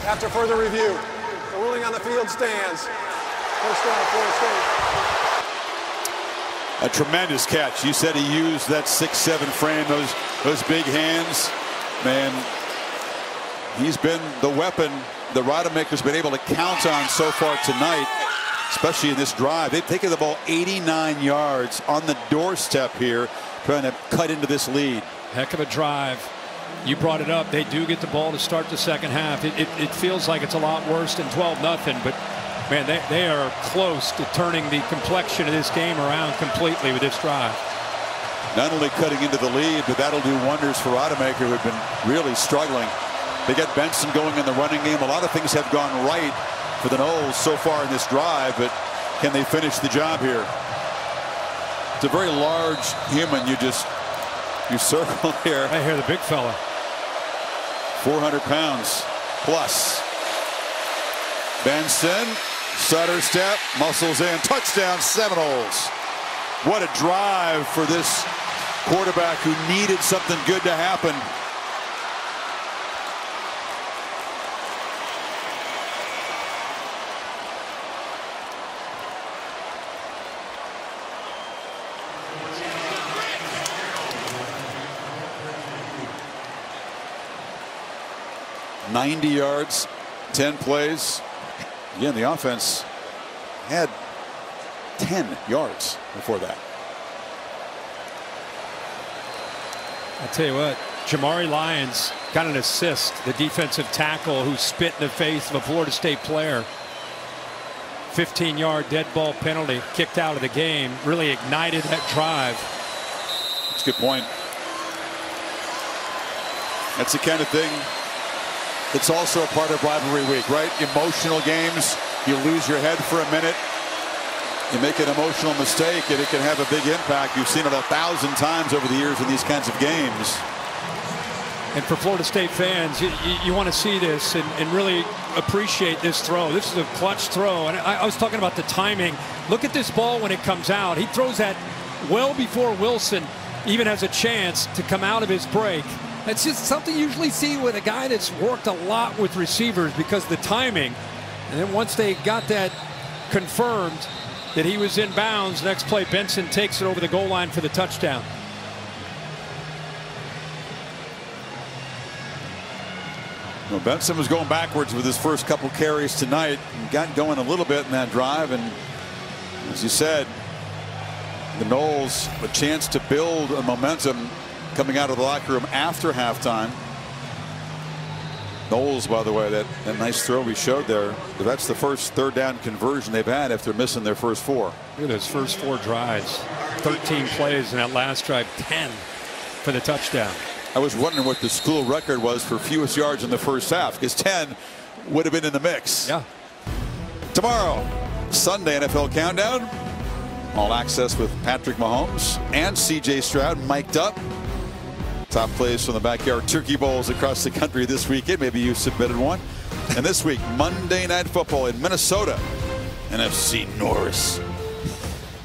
After further review, the ruling on the field stands. First down, Florida State. A tremendous catch. You said he used that 6'7" frame, those big hands. Man, he's been the weapon the Rodemaker's been able to count on so far tonight, especially in this drive. They've taken the ball 89 yards on the doorstep here, trying to cut into this lead. Heck of a drive. You brought it up. They do get the ball to start the second half. It feels like it's a lot worse than 12-0, but man, they are close to turning the complexion of this game around completely with this drive. Not only cutting into the lead, but that'll do wonders for Rodemaker, who have been really struggling. They get Benson going in the running game. A lot of things have gone right for the Noles so far in this drive, but can they finish the job here? It's a very large human. You circle here. I hear the big fella. 400 pounds plus. Benson, stutter step, muscles in, touchdown Seminoles. What a drive for this quarterback who needed something good to happen. .90 yards, 10 plays. Again, the offense had 10 yards before that. I'll tell you what, Jamari Lyons got an assist, the defensive tackle who spit in the face of a Florida State player. 15-yard dead ball penalty, kicked out of the game, really ignited that drive. That's a good point. That's the kind of thing that's also a part of rivalry week, right? Emotional games, you lose your head for a minute, you make an emotional mistake, and it can have a big impact. You've seen it 1,000 times over the years in these kinds of games. And for Florida State fans, you want to see this and really appreciate this throw. This is a clutch throw. And I was talking about the timing. Look at this ball when it comes out. He throws that well before Wilson even has a chance to come out of his break. That's just something you usually see with a guy that's worked a lot with receivers because of the timing. And then once they got that confirmed that he was in bounds, next play Benson takes it over the goal line for the touchdown. Well, Benson was going backwards with his first couple carries tonight and got going a little bit in that drive. And as you said, the Noles a chance to build a momentum coming out of the locker room after halftime. Noles, by the way, that nice throw we showed there, that's the first third down conversion they've had after missing their first 4. Look at those first 4 drives. 13 plays in that last drive, 10 for the touchdown. I was wondering what the school record was for fewest yards in the first half, because 10 would have been in the mix. Yeah. Tomorrow, Sunday NFL Countdown. All access with Patrick Mahomes and C.J. Stroud mic'd up. Top plays from the backyard turkey bowls across the country this weekend. Maybe you submitted one. And this week, Monday Night Football in Minnesota. NFC Norris.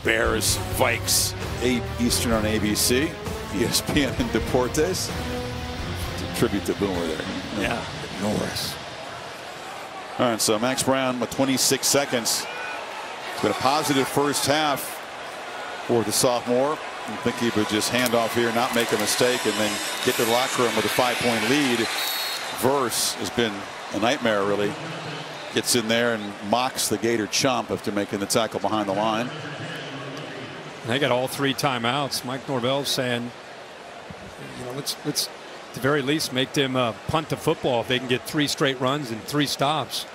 Bears, Vikes, 8 Eastern on ABC. ESPN and Deportes. It's a tribute to Boomer there. Yeah, Norris. All right, so Max Brown with 26 seconds. It's been a positive first half for the sophomore. I think he would just hand off here, not make a mistake, and then get to the locker room with a 5-point lead. Verse has been a nightmare, really. Gets in there and mocks the Gator chump after making the tackle behind the line. They got all 3 timeouts. Mike Norvell's saying, you know, let's at the very least make them punt the football if they can get 3 straight runs and 3 stops.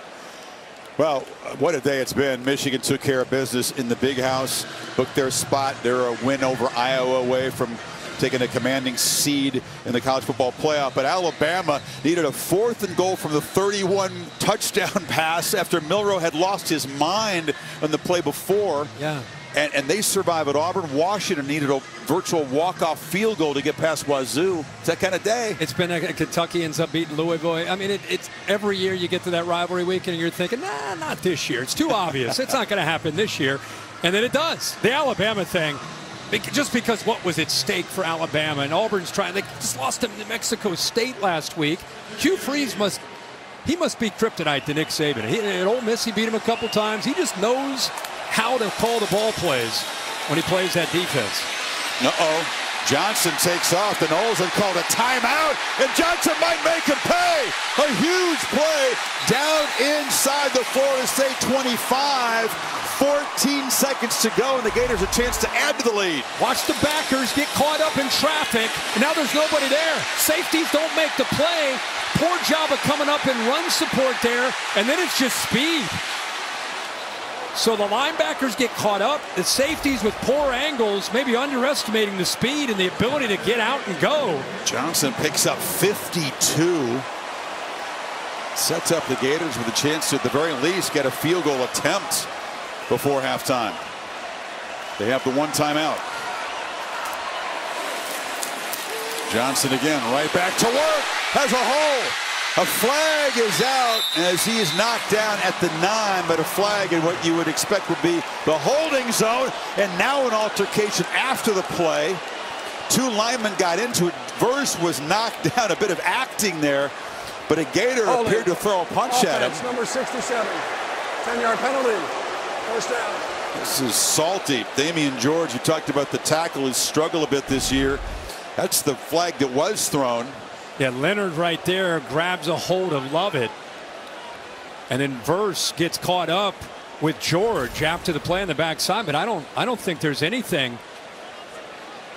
Well, what a day it's been. Michigan took care of business in the Big House, booked their spot. They're a win over Iowa away from taking a commanding seed in the college football playoff. But Alabama needed a 4th and goal from the 31 touchdown pass after Milroe had lost his mind on the play before. Yeah. And they survive at Auburn. Washington needed a virtual walk-off field goal to get past Wazoo. It's that kind of day. It's been a Kentucky ends up beating Louisville. I mean, it's every year you get to that rivalry weekend and you're thinking, nah, not this year. It's too obvious. It's not going to happen this year. And then it does. The Alabama thing, just because what was at stake for Alabama, and Auburn's trying, they just lost to New Mexico State last week. Hugh Freeze he must be kryptonite to Nick Saban. At Ole Miss, he beat him a couple times. He just knows how to call the ball plays when he plays that defense. Johnson takes off. The Noles have called a timeout, and Johnson might make him pay. A huge play down inside the Florida State 25. 14 seconds to go, and the Gators a chance to add to the lead. Watch the backers get caught up in traffic, and now there's nobody there. Safeties don't make the play. Poor job of coming up and run support there, and then it's just speed. So the linebackers get caught up. The safeties with poor angles, maybe underestimating the speed and the ability to get out and go. Johnson picks up 52. Sets up the Gators with a chance to, at the very least, get a field goal attempt before halftime. They have the one timeout. Johnson again, right back to work. Has a hole. A flag is out as he is knocked down at the 9, but a flag in what you would expect would be the holding zone. And now an altercation after the play. Two linemen got into it. Verse was knocked down. A bit of acting there, but a Gator appeared to throw a punch at him. Number 67, 10-yard penalty. First down. This is salty. Damian George, you talked about the tackle, has struggled a bit this year. That's the flag that was thrown. Yeah, Leonard right there grabs a hold of Lovett. And then Verse gets caught up with George after the play on the backside. But I don't think there's anything.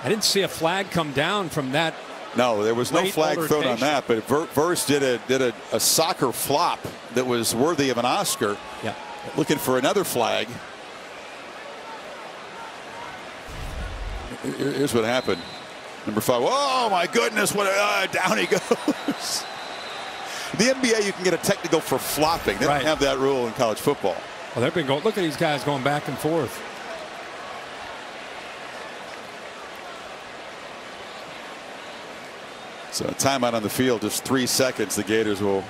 I didn't see a flag come down from that. No, there was no flag thrown on that. But Verse did a soccer flop that was worthy of an Oscar. Yeah. Looking for another flag. Here's what happened. Number 5. Oh my goodness! What down he goes. The NBA, you can get a technical for flopping. They don't have that rule in college football. Well, they've been going. Look at these guys going back and forth. So a timeout on the field, just 3 seconds. The Gators will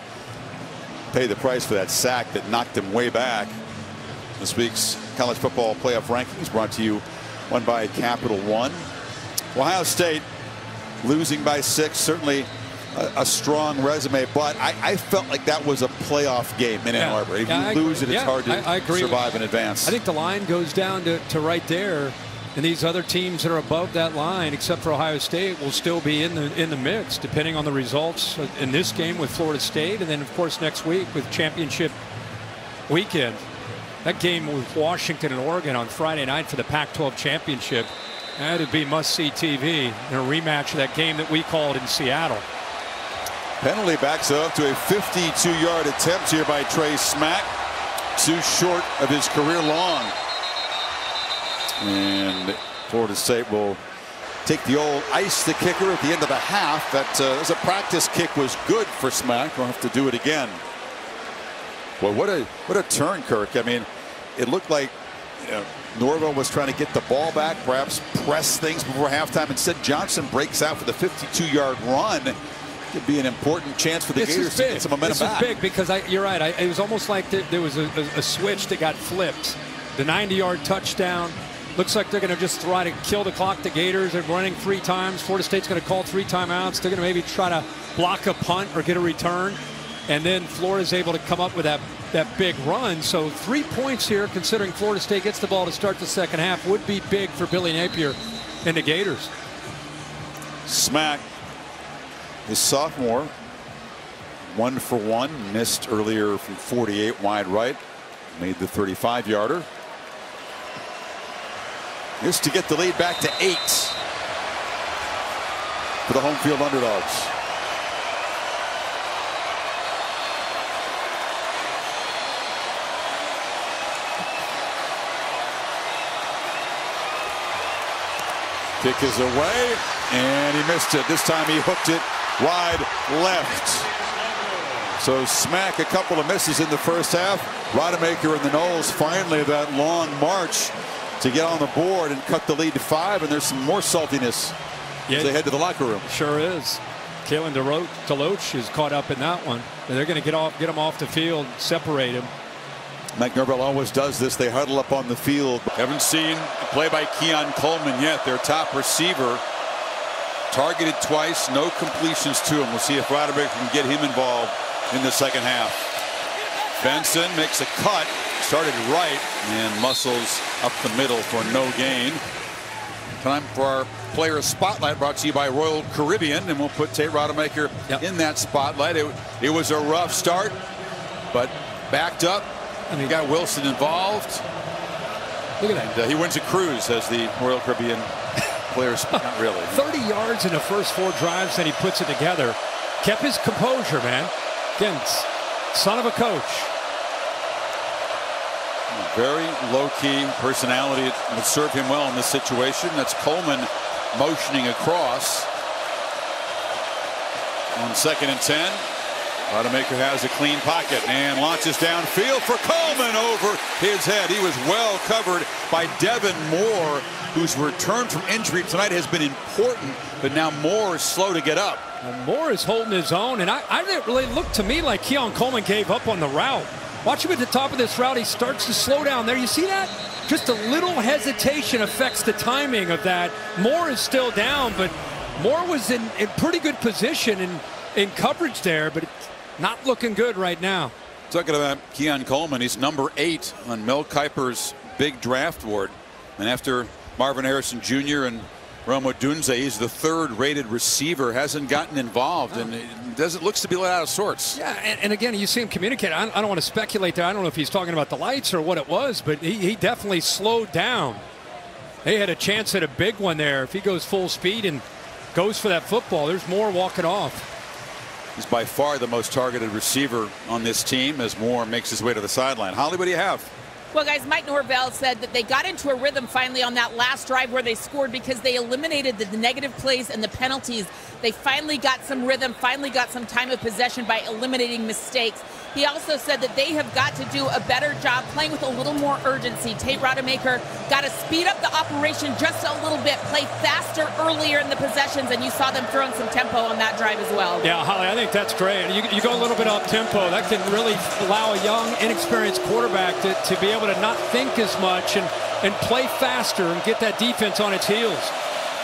pay the price for that sack that knocked them way back. This week's college football playoff rankings brought to you one by Capital One. Ohio State losing by 6, certainly a strong resume, but I felt like that was a playoff game in Ann Arbor. If you lose it, it's hard to survive and advance. I think the line goes down to right there, and these other teams that are above that line, except for Ohio State, will still be in the mix, depending on the results in this game with Florida State, and then of course next week with championship weekend. That game with Washington and Oregon on Friday night for the Pac-12 championship. That'd be must-see TV in a rematch of that game that we called in Seattle. Penalty backs up to a 52-yard attempt here by Trey Smack. Too short of his career long. And Florida State will take the old ice the kicker at the end of the half. That as a practice kick was good for Smack. We'll have to do it again. Well, what a turn, Kirk. I mean, it looked like Norvell was trying to get the ball back, perhaps press things before halftime. Instead, Johnson breaks out for the 52-yard run. Could be an important chance for the Gators to get some momentum back. This is big because you're right. It was almost like there was a switch that got flipped. The 90-yard touchdown. Looks like they're going to just try to kill the clock. The Gators are running 3 times. Florida State's going to call 3 timeouts. They're going to maybe try to block a punt or get a return. And then Florida's able to come up with that big run. So 3 points here, considering Florida State gets the ball to start the second half, would be big for Billy Napier and the Gators. Smack, his sophomore, 1 for 1, missed earlier from 48 wide right, made the 35-yarder. This to get the lead back to 8 for the home field underdogs. Kick is away, and he missed it. This time he hooked it wide left. So Smack, a couple of misses in the first half. Rodemaker and the Noles finally that long march to get on the board and cut the lead to 5, and there's some more saltiness as they head to the locker room. Sure is. Kalen DeLoach is caught up in that one. And they're going to get him off the field, separate him. Mike Norvell always does this. They huddle up on the field. Haven't seen a play by Keon Coleman yet, their top receiver. Targeted twice, no completions to him. We'll see if Rodemaker can get him involved in the second half. Benson makes a cut, started right, and muscles up the middle for no gain. Time for our player spotlight, brought to you by Royal Caribbean, and we'll put Tate Rodemaker in that spotlight. It was a rough start, but backed up, and he got Wilson involved. Look at that. He wins a cruise as the Royal Caribbean players. Not really. 30 yards in the first 4 drives, then he puts it together. Kept his composure, man. Again, son of a coach. Very low-key personality would serve him well in this situation. That's Coleman motioning across on 2nd and 10. Rodemaker has a clean pocket and launches downfield for Coleman over his head. He was well covered by Devin Moore, whose return from injury tonight has been important, but now Moore is slow to get up. And Moore is holding his own, and I didn't really look to me like Keon Coleman gave up on the route. Watch him at the top of this route. He starts to slow down there. You see that? Just a little hesitation affects the timing of that. Moore is still down, but Moore was in pretty good position in coverage there, but it's not looking good right now. Talking about Keon Coleman, he's number 8 on Mel Kiper's big draft board. And after Marvin Harrison Jr. and Rome Odunze, he's the 3rd rated receiver, hasn't gotten involved, and it looks to be let out of sorts. Yeah, and again, you see him communicate. I don't want to speculate there. I don't know if he's talking about the lights or what it was, but he definitely slowed down. They had a chance at a big one there. If he goes full speed and goes for that football, there's Moore walking off. He's by far the most targeted receiver on this team as Moore makes his way to the sideline. Holly, what do you have? Well, guys, Mike Norvell said that they got into a rhythm finally on that last drive where they scored because they eliminated the negative plays and the penalties. They finally got some rhythm, finally got some time of possession by eliminating mistakes. He also said that they have got to do a better job playing with a little more urgency. Tate Rodemaker got to speed up the operation just a little bit, play faster earlier in the possessions, and you saw them throwing some tempo on that drive as well. Yeah, Holly, I think that's great. You go a little bit up tempo. That can really allow a young, inexperienced quarterback to be able to not think as much and play faster and get that defense on its heels.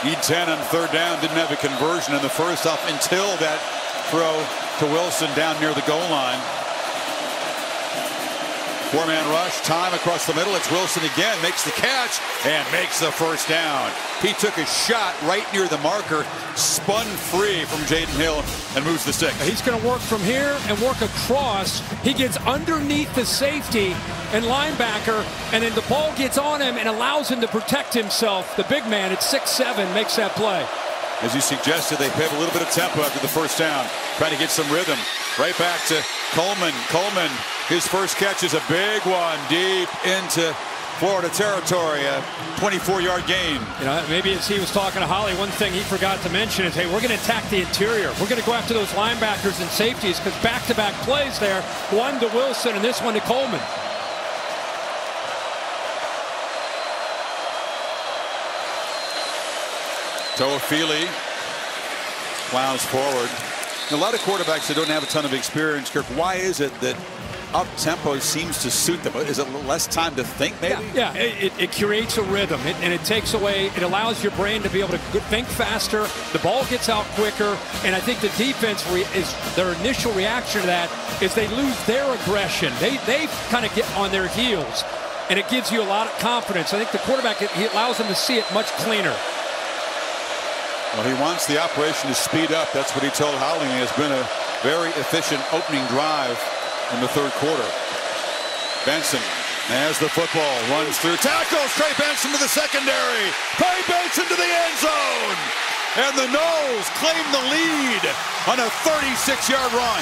E10 on 3rd down, didn't have a conversion in the first half until that throw to Wilson down near the goal line. 4-man rush, time across the middle. It's Wilson again, makes the catch and makes the first down. He took a shot right near the marker, spun free from Jaden Hill, and moves the stick. He's going to work from here and work across. He gets underneath the safety and linebacker, and then the ball gets on him and allows him to protect himself. The big man at 6'7" makes that play. As you suggested, they have a little bit of tempo after the first down, trying to get some rhythm. Right back to Coleman. Coleman, his first catch is a big one deep into Florida territory, a 24-yard gain. You know, maybe as he was talking to Holly, one thing he forgot to mention is, hey, we're going to attack the interior. We're going to go after those linebackers and safeties because back-to-back plays there, one to Wilson and this one to Coleman. Toafili plows forward. A lot of quarterbacks that don't have a ton of experience, Kirk, why is it that up-tempo seems to suit them? Is it less time to think, maybe? Yeah, it creates a rhythm, and it takes away, it allows your brain to be able to think faster. The ball gets out quicker, and I think the defense, their initial reaction to that is they lose their aggression. They kind of get on their heels, and it gives you a lot of confidence. I think the quarterback, he allows them to see it much cleaner. Well, he wants the operation to speed up. That's what he told Howling. It has been a very efficient opening drive in the 3rd quarter. Benson has the football, runs through tackles. Trey Benson to the secondary. Trey Benson to the end zone. And the Noles claim the lead on a 36-yard run.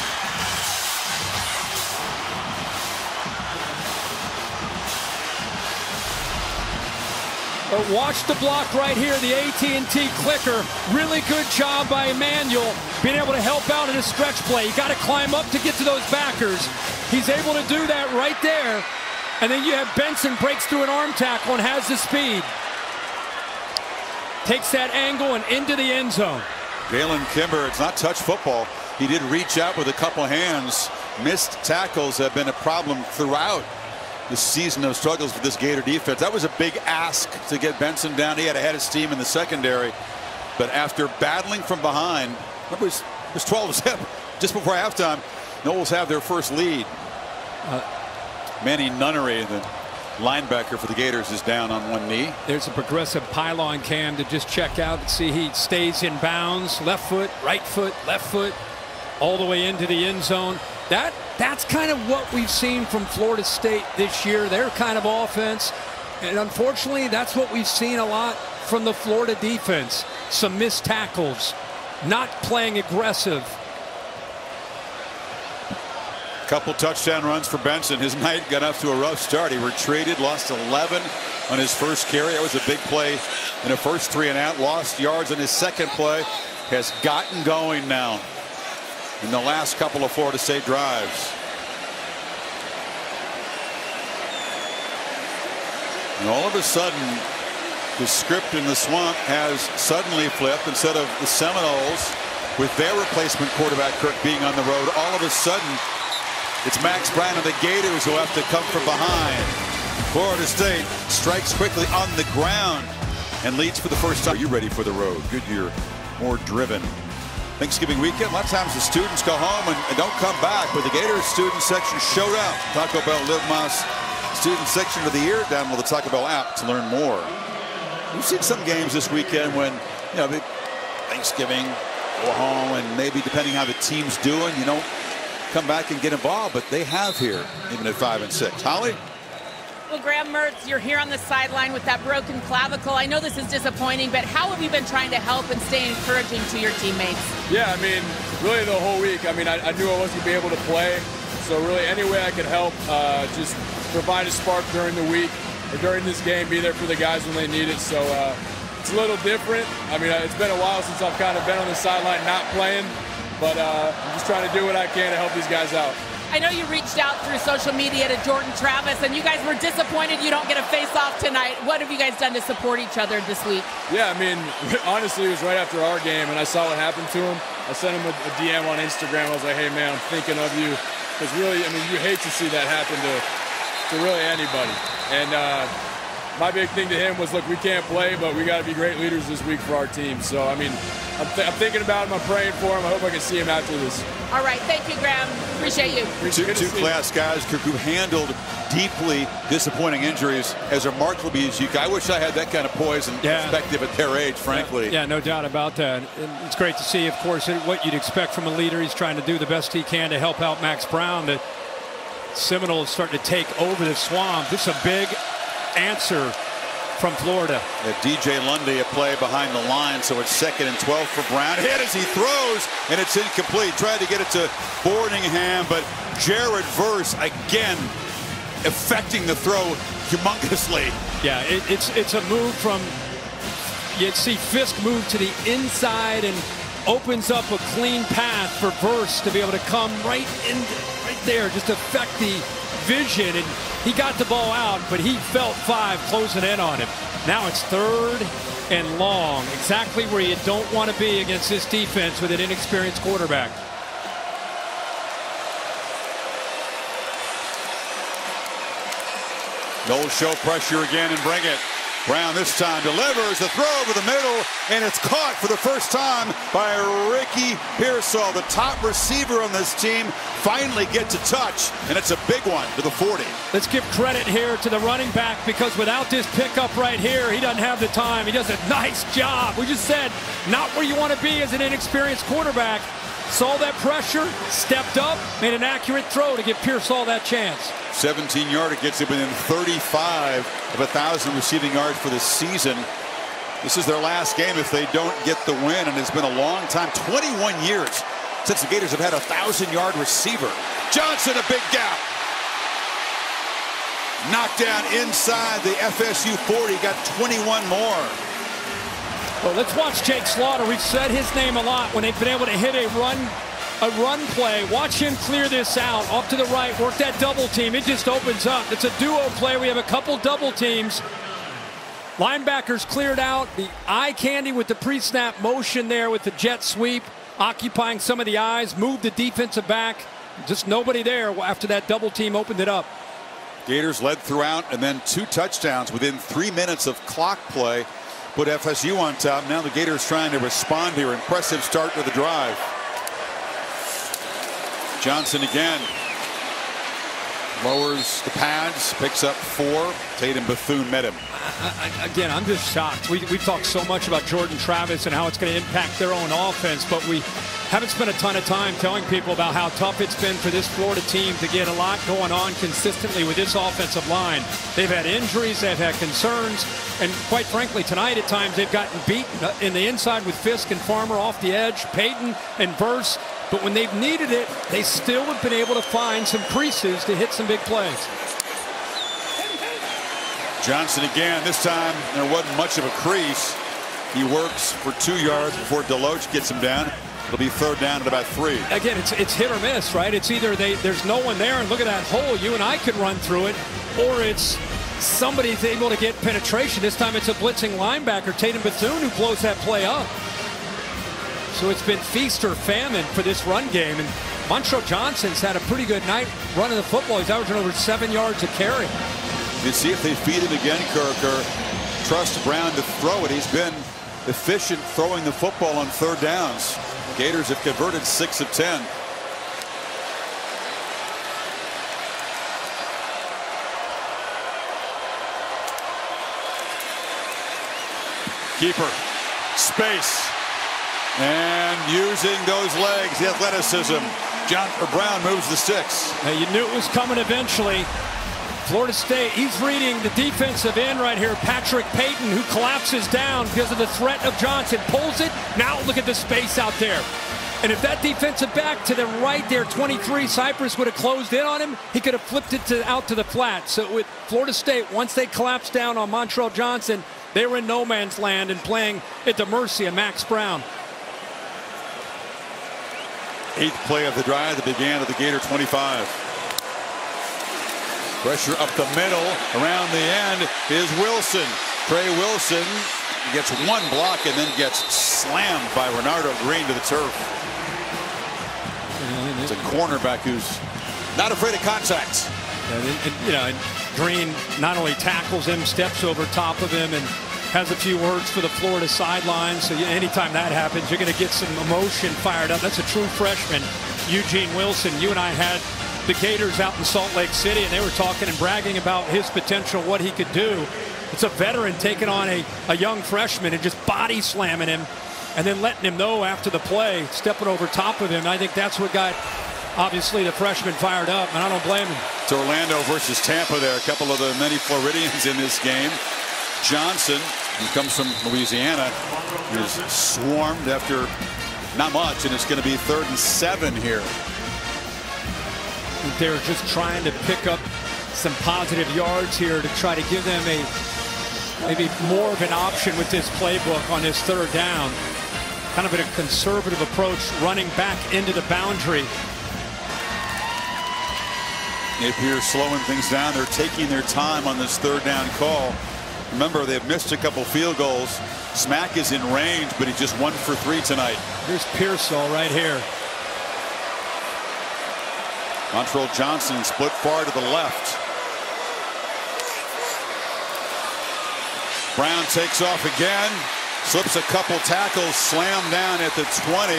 But watch the block right here, the AT&T clicker. Really good job by Emmanuel being able to help out in a stretch play. You got to climb up to get to those backers. He's able to do that right there. And then you have Benson breaks through an arm tackle and has the speed. Takes that angle and into the end zone. Jalen Kimber, it's not touch football. He did reach out with a couple hands. Missed tackles have been a problem throughout the season of struggles with this Gator defense. That was a big ask to get Benson down. He had a head of steam in the secondary, but after battling from behind, remember it was 12-zip just before halftime. Noles have their first lead. Manny Nunnery, the linebacker for the Gators, is down on one knee. There's a progressive pylon cam to just check out and see he stays in bounds. Left foot, left foot, all the way into the end zone. That's kind of what we've seen from Florida State this year. Their kind of offense. And unfortunately, that's what we've seen a lot from the Florida defense. Some missed tackles, not playing aggressive. Couple touchdown runs for Benson. His night got off to a rough start. He retreated, lost 11 on his first carry. That was a big play in the first 3 and out. Lost yards on his second play. Has gotten going now in the last couple of Florida State drives. And all of a sudden, the script in the swamp has suddenly flipped. Instead of the Seminoles with their replacement quarterback Kirk being on the road, all of a sudden it's Max Brown and the Gators who have to come from behind. Florida State strikes quickly on the ground and leads for the first time. Are you ready for the road? Goodyear more driven. Thanksgiving weekend, a lot of times the students go home and don't come back, but the Gators student section showed up. Taco Bell Live Más Student Section of the Year. Download the Taco Bell app to learn more. We've seen some games this weekend when, you know, Thanksgiving, go home, and maybe depending how the team's doing, you don't come back and get involved, but they have here, even at 5 and 6. Holly? Well, Graham Mertz, you're here on the sideline with that broken clavicle. I know this is disappointing, but how have you been trying to help and stay encouraging to your teammates? Yeah, I mean, really the whole week. I mean, I knew I wasn't going to be able to play, so really any way I could help, just provide a spark during the week or during this game, be there for the guys when they need it. So it's a little different. I mean, it's been a while since I've kind of been on the sideline not playing, but I'm just trying to do what I can to help these guys out. I know you reached out through social media to Jordan Travis, and you guys were disappointed you don't get a face-off tonight. What have you guys done to support each other this week? Yeah, I mean, honestly, it was right after our game, and I saw what happened to him. I sent him a DM on Instagram. I was like, hey, man, I'm thinking of you. Because really, I mean, you hate to see that happen to really anybody. And my big thing to him was, look, we can't play, but we got to be great leaders this week for our team. So, I mean, I'm thinking about him. I'm praying for him. I hope I can see him after this. All right. Thank you, Graham. Appreciate you. Two class guys who handled deeply disappointing injuries as remarkably as you can. I wish I had that kind of poise and perspective at their age, frankly. Yeah, no doubt about that. And it's great to see, of course, what you'd expect from a leader. He's trying to do the best he can to help out Max Brown. The Seminoles starting to take over the swamp. This is a big answer from Florida. DJ Lundy, a play behind the line, so it's 2nd and 12 for Brown. Hit as he throws, and it's incomplete. Tried to get it to Boardingham, but Jared Verse again affecting the throw humongously. Yeah, it's a move from, you'd see Fisk move to the inside and opens up a clean path for Verse to be able to come right there, just affect the vision, and he got the ball out, but he felt 5 closing in on him. Now it's 3rd and long, exactly where you don't want to be against this defense with an inexperienced quarterback. Noles show pressure again and bring it. Brown this time delivers a throw over the middle, and it's caught for the first time by Ricky Pearsall. The top receiver on this team finally gets a touch, and it's a big one to the 40. Let's give credit here to the running back, because without this pickup right here, he doesn't have the time. He does a nice job. We just said, not where you want to be as an inexperienced quarterback. Saw that pressure, stepped up, made an accurate throw to give Pearsall that chance. 17-yarder gets him within 35 of 1,000 receiving yards for the season. This is their last game if they don't get the win, and it's been a long time, 21 years since the Gators have had a 1,000-yard receiver. Johnson, a big gap. Knocked down inside the FSU 40, got 21 more. Well, let's watch Jake Slaughter. We've said his name a lot when they've been able to hit a run play. Watch him clear this out. Off to the right, work that double team. It just opens up. It's a duo play. We have a couple double teams. Linebackers cleared out. The eye candy with the pre-snap motion there with the jet sweep, occupying some of the eyes, moved the defensive back. Just nobody there after that double team opened it up. Gators led throughout, and then 2 touchdowns within 3 minutes of clock play. Put FSU on top. Now the Gators trying to respond here. Impressive start to the drive. Johnson again. Lowers the pads, picks up 4. Tatum Bethune met him. Again, I'm just shocked. We've talked so much about Jordan Travis and how it's going to impact their own offense, but we haven't spent a ton of time telling people about how tough it's been for this Florida team to get a lot going on consistently with this offensive line. They've had injuries, they've had concerns, and quite frankly, tonight at times they've gotten beat in the inside with Fisk and Farmer off the edge, Payton and Verse. But when they've needed it, they still have been able to find some creases to hit some big plays. Johnson again. This time there wasn't much of a crease. He works for 2 yards before Deloach gets him down. It'll be 3rd down at about 3. Again, it's hit or miss, right? It's either there's no one there and look at that hole, you and I could run through it, or it's somebody's able to get penetration. This time it's a blitzing linebacker, Tatum Bethune, who blows that play up. So it's been feast or famine for this run game, and Montrell Johnson's had a pretty good night running the football. He's averaging over 7 yards a carry. You see if they feed him again, Kirk, or trust Brown to throw it. He's been efficient throwing the football on 3rd downs. Gators have converted 6 of 10. Keeper, space, and using those legs, the athleticism. Brown moves the sticks. Now you knew it was coming eventually. Florida State, he's reading the defensive end right here, Patrick Payton, who collapses down because of the threat of Johnson. Pulls it. Now look at the space out there. And if that defensive back to the right there, 23, Cypress, would have closed in on him, he could have flipped it out to the flat. So with Florida State, once they collapsed down on Montrell Johnson, they were in no man's land and playing at the mercy of Max Brown. 8th play of the drive that began at the Gator 25. Pressure up the middle, around the end is Wilson. Trey Wilson gets 1 block and then gets slammed by Renardo Green to the turf. It's a cornerback who's not afraid of contact. And Green not only tackles him, steps over top of him, and has a few words for the Florida sidelines. So anytime that happens, you're going to get some emotion fired up. That's a true freshman, Eugene Wilson. You and I had the Gators out in Salt Lake City, and they were talking and bragging about his potential, what he could do. It's a veteran taking on a young freshman and just body slamming him and then letting him know after the play, stepping over top of him. And I think that's what got, obviously, the freshman fired up, and I don't blame him. It's Orlando versus Tampa there. A couple of the many Floridians in this game. Johnson, who comes from Louisiana, is swarmed after not much, and it's going to be 3rd and 7 here. They're just trying to pick up some positive yards here to try to give them maybe more of an option with this playbook on this 3rd down. Kind of a conservative approach, running back into the boundary. Napier slowing things down. They're taking their time on this 3rd down call. Remember, they've missed a couple field goals. Smack is in range, but he's just 1 for 3 tonight. Here's Pearsall right here. Montrell Johnson split far to the left. Brown takes off again, slips a couple tackles, slammed down at the 20.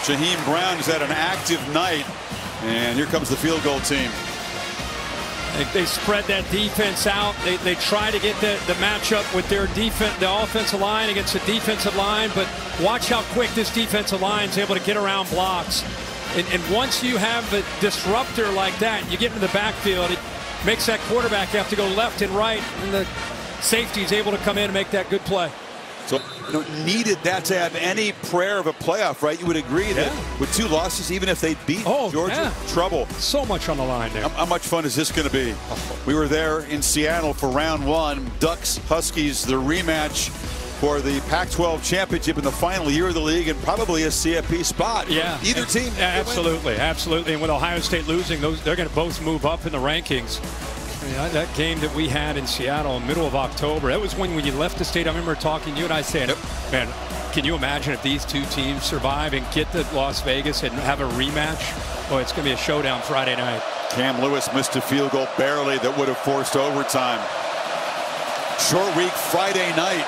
Shaheem Brown has had an active night, and here comes the field goal team. They spread that defense out. They try to get the matchup with their defense, the offensive line against the defensive line, but watch how quick this defensive line is able to get around blocks. And once you have a disruptor like that, you get into the backfield, it makes that quarterback have to go left and right, and the safety is able to come in and make that good play. So needed that to have any prayer of a playoff, right? You would agree that with 2 losses, even if they beat Georgia, trouble. So much on the line there. How much fun is this going to be? We were there in Seattle for round 1. Ducks, Huskies, the rematch for the Pac-12 championship in the final year of the league, and probably a CFP spot. Yeah, either team. Absolutely. And with Ohio State losing, they're going to both move up in the rankings. I mean, that game that we had in Seattle in the middle of October, that was when you left the state. I remember talking to you and I said, man, can you imagine if these 2 teams survive and get to Las Vegas and have a rematch? Boy, it's going to be a showdown Friday night. Cam Lewis missed a field goal barely that would have forced overtime. Short week Friday night.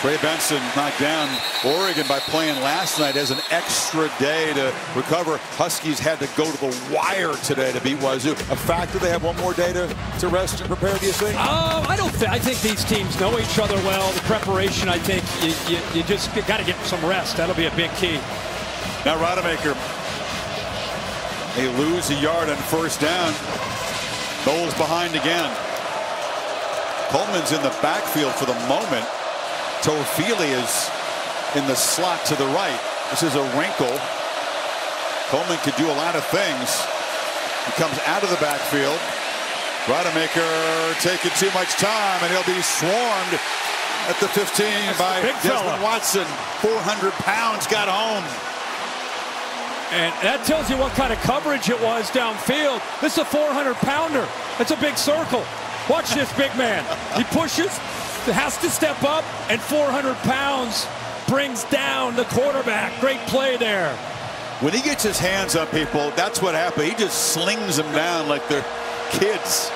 Trey Benson knocked down Oregon by playing last night as an extra day to recover. Huskies had to go to the wire today to beat Wazoo. A factor they have one more day to rest and prepare, do you think? I don't think. I think these teams know each other well. The preparation, I think, you just got to get some rest. That'll be a big key. Now Rodemaker, they lose a yard on first down. Knowles behind again. Coleman's in the backfield for the moment. Toafili is in the slot to the right. This is a wrinkle. Coleman could do a lot of things. He comes out of the backfield. Rodemaker taking too much time, and he'll be swarmed at the 15 by Desmond Watson. 400 pounds got home. And that tells you what kind of coverage it was downfield. This is a 400-pounder. It's a big circle. Watch this big man. He pushes, has to step up, and 400 pounds brings down the quarterback. Great play there. When he gets his hands on people, that's what happened. He just slings them down like they're kids.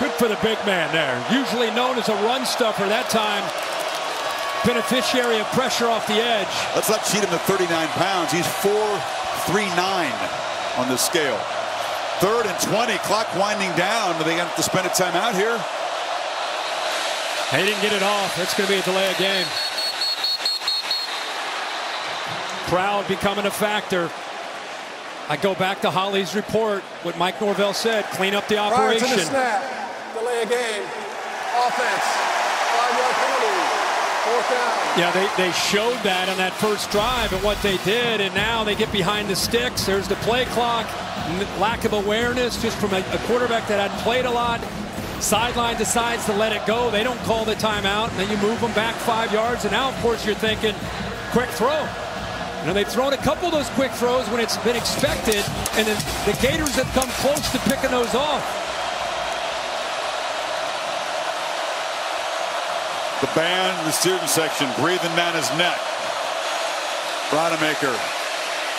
Good for the big man there. Usually known as a run stuffer. That time, beneficiary of pressure off the edge. Let's not cheat him at 39 pounds. He's 4'3'9" on the scale. 3rd and 20, clock winding down. Are they going to have to spend a timeout here? They didn't get it off. That's going to be a delay of game. Crowd becoming a factor. I go back to Holly's report, what Mike Norvell said, clean up the operation. Prior to the snap, delay of game, offense, 5-yard penalty, 4th down. Yeah, they showed that on that first drive and what they did, and now they get behind the sticks. There's the play clock, lack of awareness just from a quarterback that hadn't played a lot. Sideline decides to let it go. They don't call the timeout, and then you move them back 5 yards, and now, of course, you're thinking, quick throw. You know, they've thrown a couple of those quick throws when it's been expected, and then the Gators have come close to picking those off. The band in the student section breathing down his neck. Rodemaker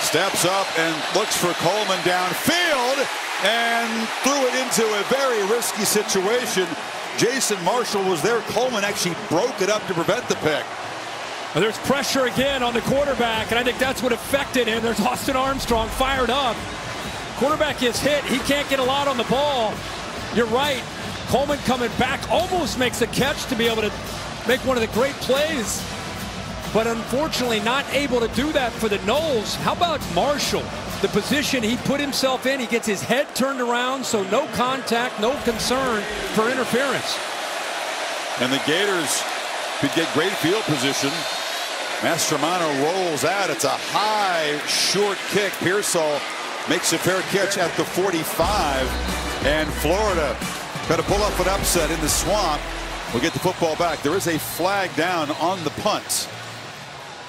steps up and looks for Coleman downfield and threw it into a very risky situation. Jason Marshall was there. Coleman actually broke it up to prevent the pick. Well, there's pressure again on the quarterback, and I think that's what affected him. There's Austin Armstrong fired up. Quarterback gets hit. He can't get a lot on the ball. You're right. Coleman coming back almost makes a catch to be able to make one of the great plays, but unfortunately not able to do that for the Noles. How about Marshall? The position he put himself in, he gets his head turned around, so no contact, no concern for interference. And the Gators could get great field position. Mastromano rolls out. It's a high, short kick. Pearsall makes a fair catch at the 45. And Florida got to pull up an upset in the swamp. We'll get the football back. There is a flag down on the punt.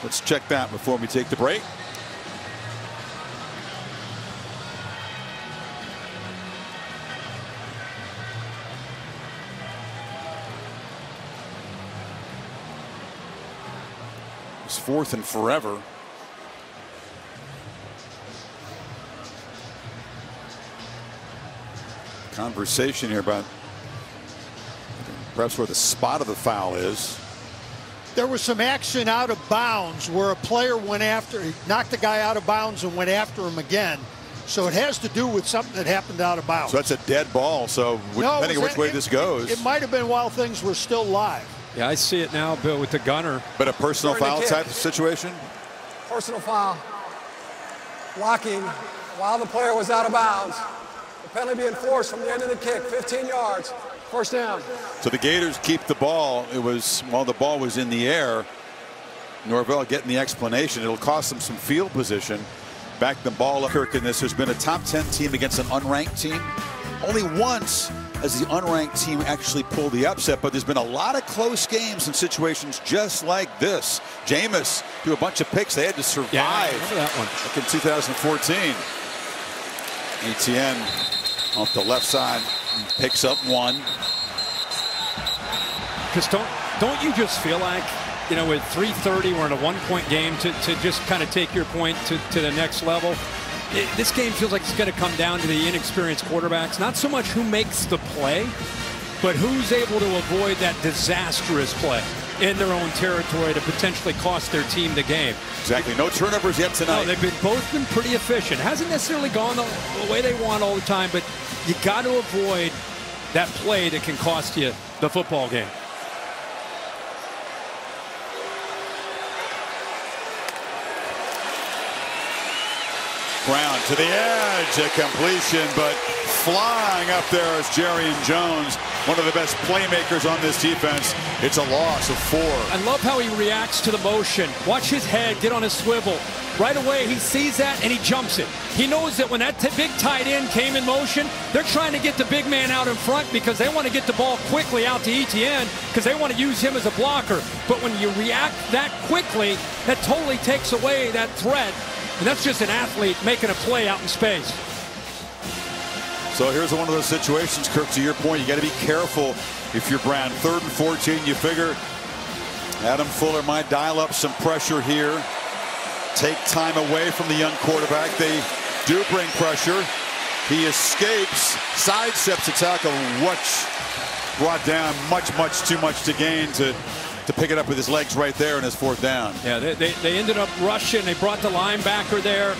Let's check that before we take the break. It's 4th and forever. Conversation here about perhaps where the spot of the foul is. There was some action out of bounds where a player went after, he knocked the guy out of bounds and went after him again. So it has to do with something that happened out of bounds. So that's a dead ball. So depending on which way this goes. It might have been while things were still live. Yeah, I see it now, Bill, with the gunner. But a personal foul type of situation? Personal foul. Blocking while the player was out of bounds. The penalty being forced from the end of the kick, 15 yards. 1st down. So the Gators keep the ball. It was while the ball was in the air. Norvell getting the explanation. It'll cost them some field position. Back the ball up. Kirk in this. There's been a top 10 team against an unranked team. Only once has the unranked team actually pulled the upset, but there's been a lot of close games and situations just like this. Jameis threw a bunch of picks. They had to survive. Yeah, I remember that one. Like in 2014. Etienne off the left side picks up one. Because don't you just feel like, you know, with 3:30, we're in a 1-point game to just kind of take your point to the next level. This game feels like it's going to come down to the inexperienced quarterbacks. Not so much who makes the play, but who's able to avoid that disastrous play. in their own territory to potentially cost their team the game. Exactly. No turnovers yet tonight. No, they've both been pretty efficient. Hasn't necessarily gone the way they want all the time, but you got to avoid that play that can cost you the football game. Brown to the edge, a completion, but flying up there is Jerry Jones, one of the best playmakers on this defense. It's a loss of 4. I love how he reacts to the motion. Watch his head get on a swivel. Right away, he sees that and he jumps it. He knows that when that big tight end came in motion, they're trying to get the big man out in front because they want to get the ball quickly out to ETN because they want to use him as a blocker. But when you react that quickly, that totally takes away that threat. And that's just an athlete making a play out in space. So here's one of those situations, Kirk, to your point, you got to be careful if you're Brown. 3rd and 14, you figure Adam Fuller might dial up some pressure here, take time away from the young quarterback. They do bring pressure. He escapes, sidesteps the tackle, which brought down much too much to gain to pick it up with his legs right there in his 4th down. Yeah, they ended up rushing. They brought the linebacker there.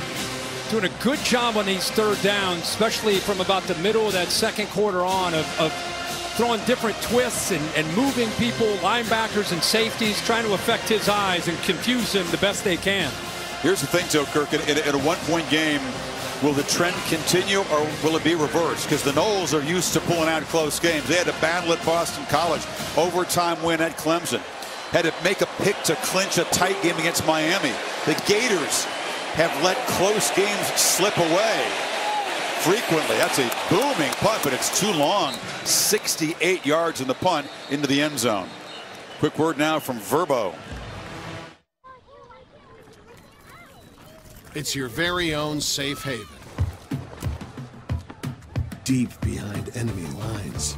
Doing a good job on these 3rd downs, especially from about the middle of that 2nd quarter on of throwing different twists and moving people, linebackers and safeties, trying to affect his eyes and confuse him the best they can. Here's the thing, Joe Kirk, in a one-point game, will the trend continue or will it be reversed? Because the Noles are used to pulling out close games. They had a battle at Boston College, overtime win at Clemson. Had to make a pick to clinch a tight game against Miami. The Gators have let close games slip away frequently. That's a booming punt, but it's too long. 68 yards in the punt into the end zone. Quick word now from Verbo. It's your very own safe haven. Deep behind enemy lines.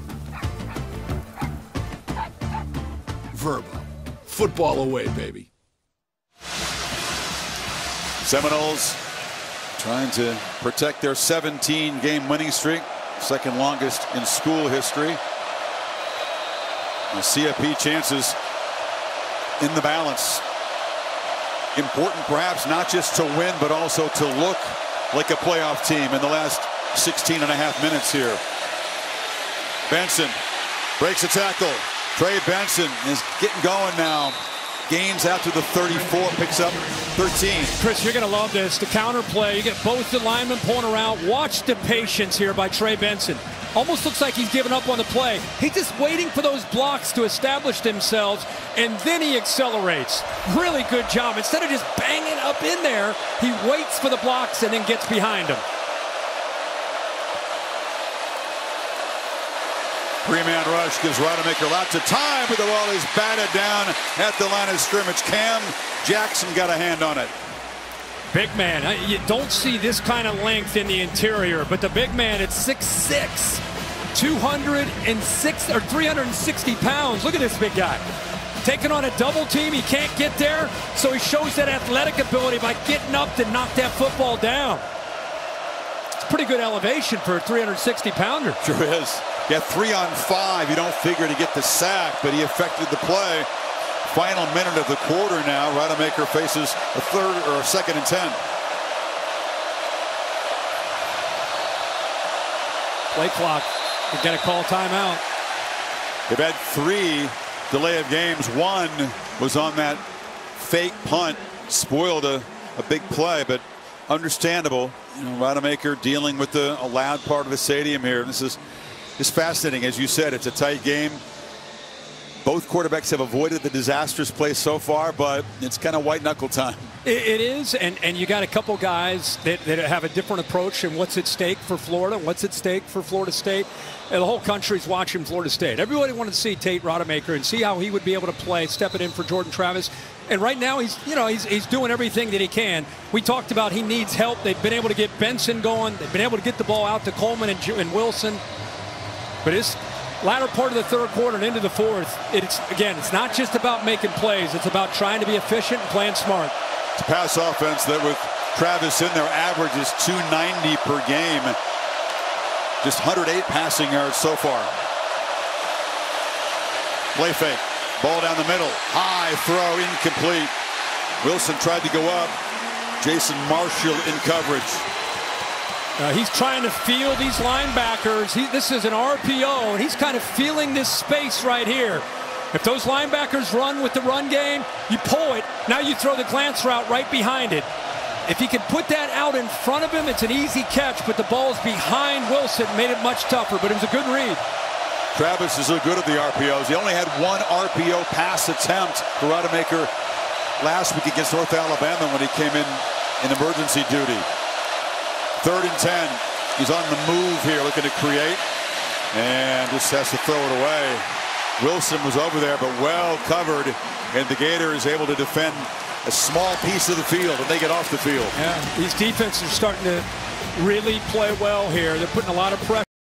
Verbo. Football away, baby. Seminoles trying to protect their 17-game winning streak, 2nd longest in school history. The CFP chances in the balance. Important perhaps not just to win, but also to look like a playoff team in the last 16.5 minutes here. Benson breaks a tackle. Trey Benson is getting going now. Gains out to the 34, picks up 13. Chris, you're going to love this. The counter play, you get both the linemen pulling around. Watch the patience here by Trey Benson. Almost looks like he's giving up on the play. He's just waiting for those blocks to establish themselves, and then he accelerates. Really good job. Instead of just banging up in there, he waits for the blocks and then gets behind them. 3-man rush gives Rodemaker lots of time, but the ball is batted down at the line of scrimmage. Cam Jackson got a hand on it. Big man. You don't see this kind of length in the interior, but the big man at 6'6", 206 or 360 pounds. Look at this big guy. Taking on a double team, he can't get there, so he shows that athletic ability by getting up to knock that football down. It's pretty good elevation for a 360-pounder. Sure is. Yeah, 3 on 5. You don't figure to get the sack, but he affected the play. Final minute of the quarter now. Rodemaker faces a 3rd or a 2nd and 10. Play clock. You're going to call timeout. They've had 3 delay of games. 1 was on that fake punt. Spoiled a big play, but understandable. You know, Rodemaker dealing with a loud part of the stadium here. This is fascinating. As you said, it's a tight game. Both quarterbacks have avoided the disastrous play so far, but it's kind of white knuckle time. It is, and you got a couple guys that have a different approach and what's at stake for Florida, what's at stake for Florida State. And the whole country's watching Florida State. Everybody wanted to see Tate Rodemaker and see how he would be able to play, stepping in for Jordan Travis. And right now he's doing everything that he can. We talked about he needs help. They've been able to get Benson going. They've been able to get the ball out to Coleman and Wilson. But it's latter part of the 3rd quarter and into the 4th. It's not just about making plays. It's about trying to be efficient and playing smart. It's a pass offense that with Travis in there averages 290 per game. Just 108 passing yards so far. Play fake. Ball down the middle. High throw, incomplete. Wilson tried to go up. Jason Marshall in coverage. He's trying to feel these linebackers. This is an RPO, and he's kind of feeling this space right here. If those linebackers run with the run game, you pull it. Now you throw the glance route right behind it. If he can put that out in front of him, it's an easy catch, but the ball's behind Wilson, made it much tougher, but it was a good read. Travis is so good at the RPOs. He only had one RPO pass attempt for Rodemaker last week against North Alabama when he came in emergency duty. 3rd and 10. He's on the move here, looking to create, and just has to throw it away. Wilson was over there, but well covered, and the Gator is able to defend a small piece of the field, and they get off the field. Yeah, these defenses are starting to really play well here. They're putting a lot of pressure